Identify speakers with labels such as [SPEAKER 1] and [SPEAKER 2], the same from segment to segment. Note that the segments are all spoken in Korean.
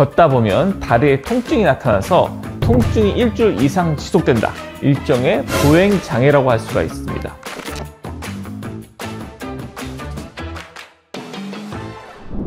[SPEAKER 1] 걷다 보면 다리에 통증이 나타나서 통증이 일주일 이상 지속된다. 일종의 보행장애라고 할 수가 있습니다.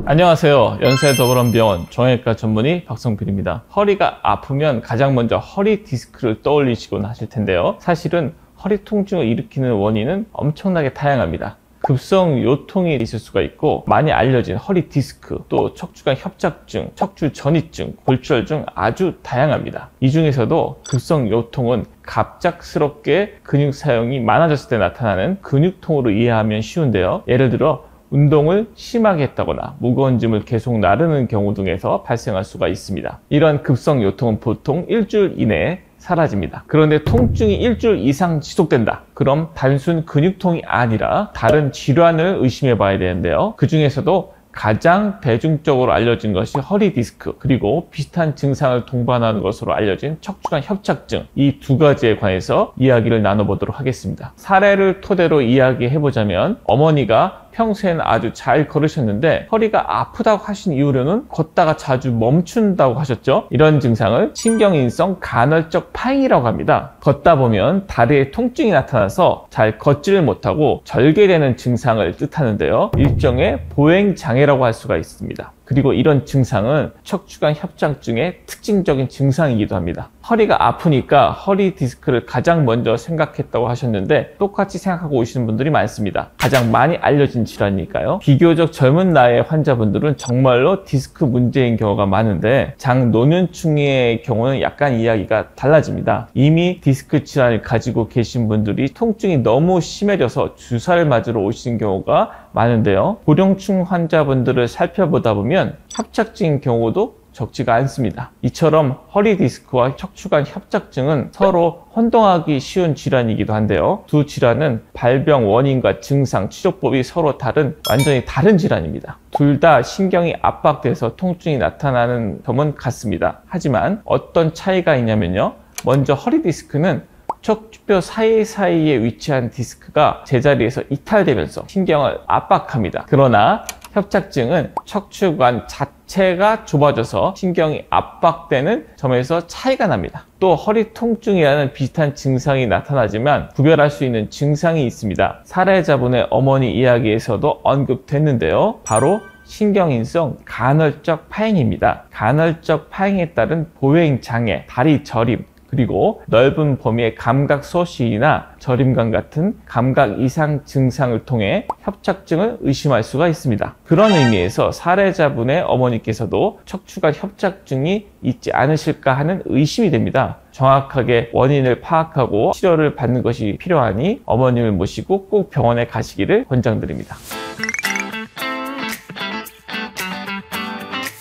[SPEAKER 1] 안녕하세요. 연세더불어병원 정형외과 전문의 박성필입니다. 허리가 아프면 가장 먼저 허리 디스크를 떠올리시곤 하실 텐데요. 사실은 허리 통증을 일으키는 원인은 엄청나게 다양합니다. 급성 요통이 있을 수가 있고, 많이 알려진 허리 디스크, 또 척추관 협착증, 척추 전이증, 골절 중 아주 다양합니다. 이 중에서도 급성 요통은 갑작스럽게 근육 사용이 많아졌을 때 나타나는 근육통으로 이해하면 쉬운데요. 예를 들어 운동을 심하게 했다거나 무거운 짐을 계속 나르는 경우 등에서 발생할 수가 있습니다. 이러한 급성 요통은 보통 일주일 이내에 사라집니다. 그런데 통증이 일주일 이상 지속된다. 그럼 단순 근육통이 아니라 다른 질환을 의심해 봐야 되는데요. 그 중에서도 가장 대중적으로 알려진 것이 허리 디스크, 그리고 비슷한 증상을 동반하는 것으로 알려진 척추관 협착증, 이 두 가지에 관해서 이야기를 나눠보도록 하겠습니다. 사례를 토대로 이야기해보자면, 어머니가 평소에는 아주 잘 걸으셨는데 허리가 아프다고 하신 이후로는 걷다가 자주 멈춘다고 하셨죠. 이런 증상을 신경인성 간헐적 파행이라고 합니다. 걷다 보면 다리에 통증이 나타나서 잘 걷지를 못하고 절개되는 증상을 뜻하는데요. 일종의 보행장애라고 할 수가 있습니다. 그리고 이런 증상은 척추관 협착증의 특징적인 증상이기도 합니다. 허리가 아프니까 허리 디스크를 가장 먼저 생각했다고 하셨는데, 똑같이 생각하고 오시는 분들이 많습니다. 가장 많이 알려진 질환이니까요. 비교적 젊은 나이의 환자분들은 정말로 디스크 문제인 경우가 많은데, 장노년층의 경우는 약간 이야기가 달라집니다. 이미 디스크 질환을 가지고 계신 분들이 통증이 너무 심해져서 주사를 맞으러 오시는 경우가 많은데요. 고령층 환자분들을 살펴보다 보면 협착증인 경우도 적지가 않습니다. 이처럼 허리 디스크와 척추관 협착증은 서로 혼동하기 쉬운 질환이기도 한데요. 두 질환은 발병 원인과 증상, 치료법이 서로 다른 완전히 다른 질환입니다. 둘 다 신경이 압박돼서 통증이 나타나는 점은 같습니다. 하지만 어떤 차이가 있냐면요. 먼저 허리 디스크는 척추뼈 사이사이에 위치한 디스크가 제자리에서 이탈되면서 신경을 압박합니다. 그러나 협착증은 척추관 자체가 좁아져서 신경이 압박되는 점에서 차이가 납니다. 또 허리 통증이라는 비슷한 증상이 나타나지만 구별할 수 있는 증상이 있습니다. 사례자분의 어머니 이야기에서도 언급됐는데요. 바로 신경인성 간헐적 파행입니다. 간헐적 파행에 따른 보행장애, 다리 저림, 그리고 넓은 범위의 감각 소실이나 저림감 같은 감각 이상 증상을 통해 협착증을 의심할 수가 있습니다. 그런 의미에서 사례자분의 어머니께서도 척추관 협착증이 있지 않으실까 하는 의심이 됩니다. 정확하게 원인을 파악하고 치료를 받는 것이 필요하니 어머님을 모시고 꼭 병원에 가시기를 권장드립니다.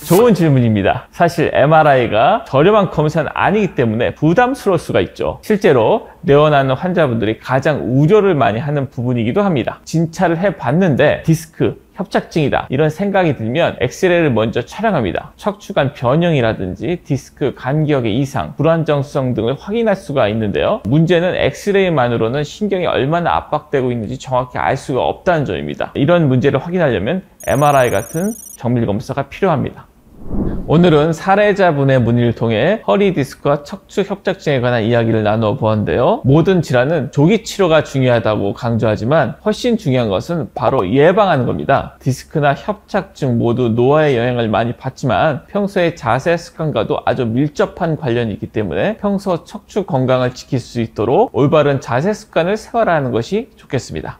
[SPEAKER 1] 좋은 질문입니다. 사실 MRI가 저렴한 검사는 아니기 때문에 부담스러울 수가 있죠. 실제로 내원하는 환자분들이 가장 우려를 많이 하는 부분이기도 합니다. 진찰을 해봤는데 디스크, 협착증이다 이런 생각이 들면 엑스레이를 먼저 촬영합니다. 척추관 변형이라든지 디스크 간격의 이상, 불안정성 등을 확인할 수가 있는데요. 문제는 엑스레이만으로는 신경이 얼마나 압박되고 있는지 정확히 알 수가 없다는 점입니다. 이런 문제를 확인하려면 MRI 같은 정밀 검사가 필요합니다. 오늘은 사례자분의 문의를 통해 허리 디스크와 척추 협착증에 관한 이야기를 나누어 보았는데요. 모든 질환은 조기 치료가 중요하다고 강조하지만 훨씬 중요한 것은 바로 예방하는 겁니다. 디스크나 협착증 모두 노화의 영향을 많이 받지만 평소의 자세 습관과도 아주 밀접한 관련이 있기 때문에 평소 척추 건강을 지킬 수 있도록 올바른 자세 습관을 생활하는 것이 좋겠습니다.